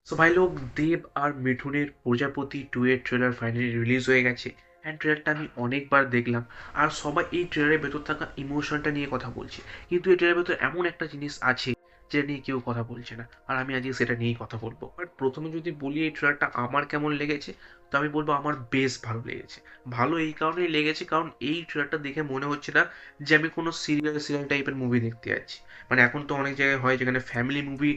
So ভাই লোক, দেব আর মিঠুনের প্রজাপতি 2 এর ট্রেলার ফাইনালি রিলিজ হয়ে গেছে। অ্যান্ড ট্রেলারটা আমি অনেকবার দেখলাম। আর সবাই এই ট্রেলারের ভেতর থাকা ইমোশনটা নিয়ে কথা বলছে, কিন্তু এই ট্রেলারের ভেতর এমন একটা জিনিস আছে যেটা নিয়ে কেউ কথা বলছে না। আর আমি আজকে সেটা নিয়েই কথা বলবো। বাট প্রথমে যদি বলি এই ট্রেলারটা আমার কেমন লেগেছে, তো আমি বলবো আমার বেশ ভালো লেগেছে। ভালো এই কারণেই লেগেছে কারণ এই ট্রেলারটা দেখে মনে হচ্ছে না যে আমি কোনো সিরিয়াল সিরিয়াল টাইপের মুভি দেখতে যাচ্ছি। মানে এখন তো অনেক জায়গায় হয় যেখানে ফ্যামিলি মুভি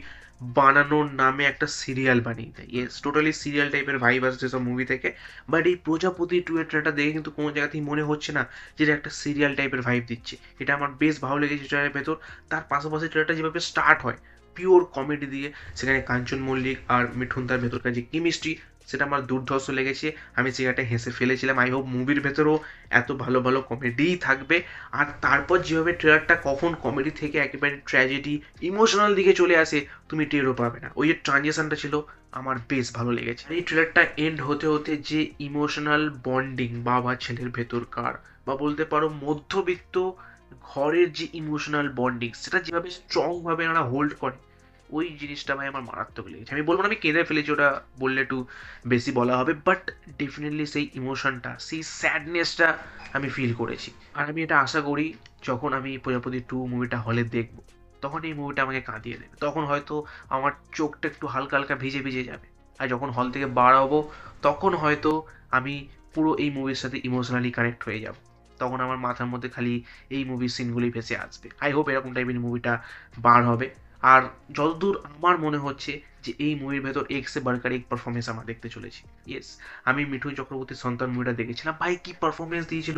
বানানোর নামে একটা সিরিয়াল বানিয়ে দেয়। ইয়েস, টোটালি সিরিয়াল টাইপের ভাইব আসছে সব মুভি থেকে। বাট এই প্রজাপতি 2 এর ট্রেলারটা দেখে কিন্তু কোনো জায়গাতেই মনে হচ্ছে না যে এটা একটা সিরিয়াল টাইপের ভাইব দিচ্ছে। এটা আমার বেশ ভালো লেগেছে ট্রেলারের ভেতর। তার পাশাপাশি ট্রেলারটা যেভাবে স্টার্ট হয় পিওর কমেডি দিয়ে, সেখানে কাঞ্চন মল্লিক আর মিঠুন তার ভেতরকার যে কেমিস্ট্রি, সেটা আমার দুর্ধর্ষ লেগেছে। আমি জায়গাটা হেসে ফেলেছিলাম। আই হোপ মুভির ভেতরেও এত ভালো ভালো কমেডিই থাকবে। আর তারপর যেভাবে ট্রেলারটা কখন কমেডি থেকে একেবারে ট্র্যাজেডি ইমোশনাল দিকে চলে আসে, তুমি টেরও পাবে না। ওই যে ট্রানজেকশনটা ছিল, আমার বেশ ভালো লেগেছে। এই ট্রেলারটা এন্ড হতে হতে যে ইমোশনাল বন্ডিং বাবা ছেলের ভেতরকার, বা বলতে পারো মধ্যবিত্ত ঘরের যে ইমোশনাল বন্ডিং, সেটা যেভাবে স্ট্রং ভাবে এনারা হোল্ড করে, ওই জিনিসটা ভাই আমার মারাত্মক লেগেছে। আমি বলবো না আমি কেঁদে ফেলেছি, ওটা বললে একটু বেশি বলা হবে, বাট ডেফিনেটলি সেই ইমোশনটা, সেই স্যাডনেসটা আমি ফিল করেছি। আর আমি এটা আশা করি যখন আমি প্রজাপতি 2 মুভিটা হলে দেখব, তখন এই মুভিটা আমাকে কাঁদিয়ে দেবে। তখন হয়তো আমার চোখটা একটু হালকা হালকা ভিজে ভিজে যাবে। আর যখন হল থেকে বার হবো, তখন হয়তো আমি পুরো এই মুভির সাথে ইমোশনালি কানেক্ট হয়ে যাব। তখন আমার মাথার মধ্যে খালি এই মুভির সিনগুলি ভেসে আসবে। আই হোপ এরকম টাইপের মুভিটা বার হবে। আর যতদূর আমার মনে হচ্ছে যে এই মুভির ভেতর এক্সে বার্কার এক পারফরমেন্স আমরা দেখতে চলেছি। ইয়েস, আমি মিঠুন চক্রবর্তীর সন্তান মুভিটা দেখেছিলাম, ভাই কি পারফরমেন্স দিয়েছিল।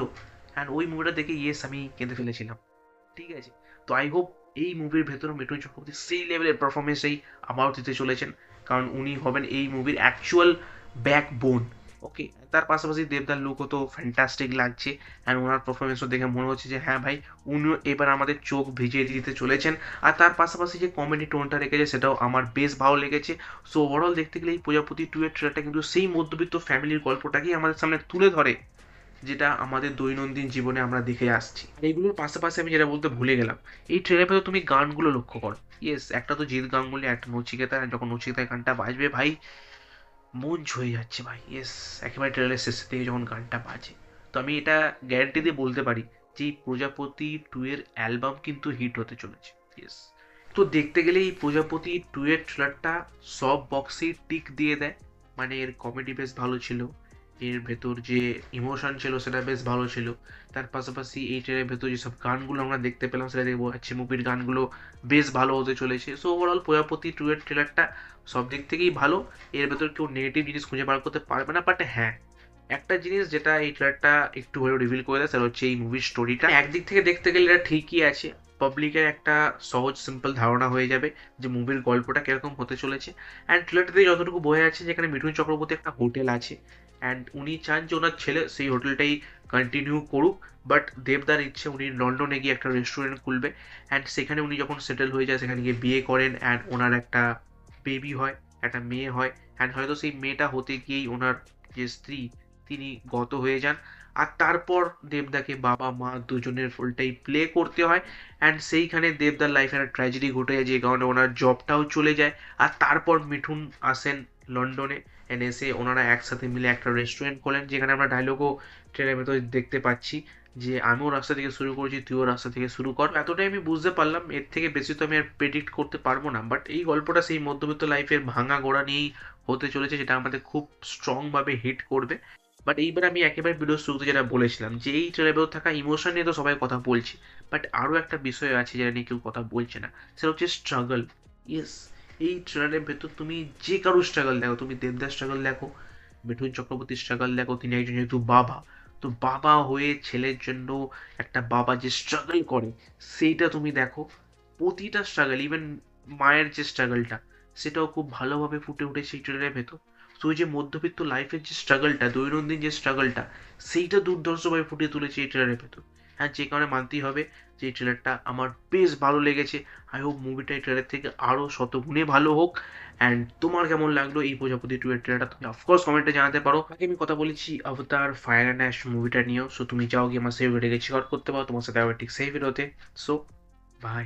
অ্যান্ড ওই মুভিটা দেখে ইয়েস আমি কেঁদে ফেলেছিলাম। ঠিক আছে, তো আই হোপ এই মুভির ভেতরে মিঠুন চক্রবর্তী সেই লেভেলের পারফরমেন্সেই আবারও দিতে চলেছেন, কারণ উনি হবেন এই মুভির অ্যাকচুয়াল ব্যাকবোন। ওকে, তার পাশাপাশি দেবদার লুকও তো ফ্যান্টাস্টিক লাগছে। অ্যান্ড ওনার পারফরমেন্সও দেখে মনে হচ্ছে যে হ্যাঁ ভাই, উনিও এবার আমাদের চোখ ভিজিয়ে দিতে চলেছেন। আর তার পাশাপাশি যে কমেডি টোনটা রেখেছে, সেটাও আমার বেশ ভালো লেগেছে। সো ওভারঅল দেখতে গেলে এই প্রজাপতি 2 এর ট্রেলারটা কিন্তু সেই মধ্যবিত্ত ফ্যামিলির গল্পটাকেই আমাদের সামনে তুলে ধরে, যেটা আমাদের দৈনন্দিন জীবনে আমরা দেখে আসছি। আর এইগুলোর পাশাপাশি আমি যেটা বলতে ভুলে গেলাম, এই ট্রেলারে তো তুমি গানগুলো লক্ষ্য করো। ইয়েস, একটা তো জিৎ গাঙ্গুলি, একটা নচিকেতা। যখন নচিকেতার গানটা বাজবে ভাই, মন ছুঁয়ে যাচ্ছে ভাই। ইয়েস, একেবারে ট্রেলারের শেষের দিকে যখন গানটা বাজে, তো আমি এটা গ্যারান্টি দিয়ে বলতে পারি যে এই প্রজাপতি 2 এর অ্যালবাম কিন্তু হিট হতে চলেছে। ইয়েস, তো দেখতে গেলে এই প্রজাপতি 2 এর ট্রেলারটা সব বক্সেই টিক দিয়ে দেয়। মানে এর কমেডি বেশ ভালো ছিল, এর ভেতর যে ইমোশন ছিল সেটা বেশ ভালো ছিল। তার পাশাপাশি এই ট্রেলারের ভেতর যেসব গানগুলো আমরা দেখতে পেলাম, সেটা দেখবো হচ্ছে মুভির গানগুলো বেশ ভালো হতে চলেছে। সো ওভারঅল প্রজাপতি 2 এর ট্রেলারটা সব দিক থেকেই ভালো। এর ভেতর কেউ নেগেটিভ জিনিস খুঁজে বার করতে পারবে না। বাট হ্যাঁ, একটা জিনিস যেটা এই ট্রেলারটা একটু হলেও রিভিল করে দেয়, সেটা হচ্ছে এই মুভির স্টোরিটা। একদিক থেকে দেখতে গেলে এটা ঠিকই আছে, পাবলিকের একটা সহজ সিম্পল ধারণা হয়ে যাবে যে মুভির গল্পটা কিরকম হতে চলেছে। অ্যান্ড ট্রেলারটাতে যতটুকু বোঝা যাচ্ছে যেখানে মিঠুন চক্রবর্তী একটা হোটেল আছে, অ্যান্ড উনি চান যে ওনার ছেলে সেই হোটেলটাই কন্টিনিউ করুক। বাট দেবদার ইচ্ছে উনি লন্ডনে গিয়ে একটা রেস্টুরেন্ট খুলবে। অ্যান্ড সেখানে উনি যখন সেটেল হয়ে যায়, সেখানে গিয়ে বিয়ে করেন। অ্যান্ড ওনার একটা বেবি হয়, একটা মেয়ে হয়। অ্যান্ড হয়তো সেই মেয়েটা হতে গিয়েই ওনার যে স্ত্রী, তিনি গত হয়ে যান। আর তারপর দেবদাকে বাবা মা দুজনের ফুলটাই প্লে করতে হয়। অ্যান্ড সেইখানে দেবদার লাইফে একটা ট্র্যাজেডি ঘটে যায়, যে কারণে ওনার জবটাও চলে যায়। আর তারপর মিঠুন আসেন লন্ডনে, অ্যান্ড এসে ওনারা একসাথে মিলে একটা রেস্টুরেন্ট খোলেন, যেখানে আমরা ডায়লগও ট্রেনের ভেতরে দেখতে পাচ্ছি যে আমিও রাস্তা থেকে শুরু করেছি, তুইও রাস্তা থেকে শুরু কর। এতটাই আমি বুঝতে পারলাম, এর থেকে বেশি তো আমি আর প্রেডিক্ট করতে পারবো না। বাট এই গল্পটা সেই মধ্যবিত্ত লাইফের ভাঙা গোড়া নিয়েই হতে চলেছে, যেটা আমাদের খুব স্ট্রংভাবে হিট করবে। বাট এইবার আমি একেবারে ভিডিও শুরুতে যেটা বলেছিলাম যে এই ট্রেলারে থাকা ইমোশন নিয়ে তো সবাই কথা বলছে, বাট আরও একটা বিষয় আছে যেটা নিয়ে কেউ কথা বলছে না, সেটা হচ্ছে স্ট্রাগল। ইয়েস, এই ট্রেলারের ভেতর তুমি যে কারো স্ট্রাগল দেখো, তুমি দেবদার স্ট্রাগল দেখো, মিঠুন চক্রবর্তীর স্ট্রাগল দেখো, তিনি একজন যেহেতু বাবা, তো বাবা হয়ে ছেলের জন্য একটা বাবা যে স্ট্রাগল করে, সেইটা তুমি দেখো। প্রতিটা স্ট্রাগল, ইভেন মায়ের যে স্ট্রাগলটা, সেটাও খুব ভালোভাবে ফুটে উঠেছে এই ট্রেলারের ভেতর। তো ওই যে মধ্যবিত্ত লাইফের যে স্ট্রাগলটা, দৈনন্দিন যে স্ট্রাগলটা, সেইটা দুর্ধর্ষভাবে ফুটিয়ে তুলেছে এই ট্রেলারের ভেতর। হ্যাঁ, যে কারণে মানতেই হবে যে এই ট্রেলারটা আমার বেশ ভালো লেগেছে। আই হোপ মুভিটা এই ট্রেলার থেকে আরও শতগুণে ভালো হোক। অ্যান্ড তোমার কেমন লাগলো এই প্রজাপতি 2 এর ট্রেলারটা, তুমি অফকোর্স কমেন্টে জানাতে পারো। আগে আমি কথা বলেছি অবতার ফায়ার অ্যান্ড অ্যাশ মুভিটা নিয়েও। সো তুমি যাও গিয়ে আমার সেই ভিডিওটাকে চেক আউট করতে পারো, তোমার সাথে আবার ঠিক সেই ভিডিওতে। So by.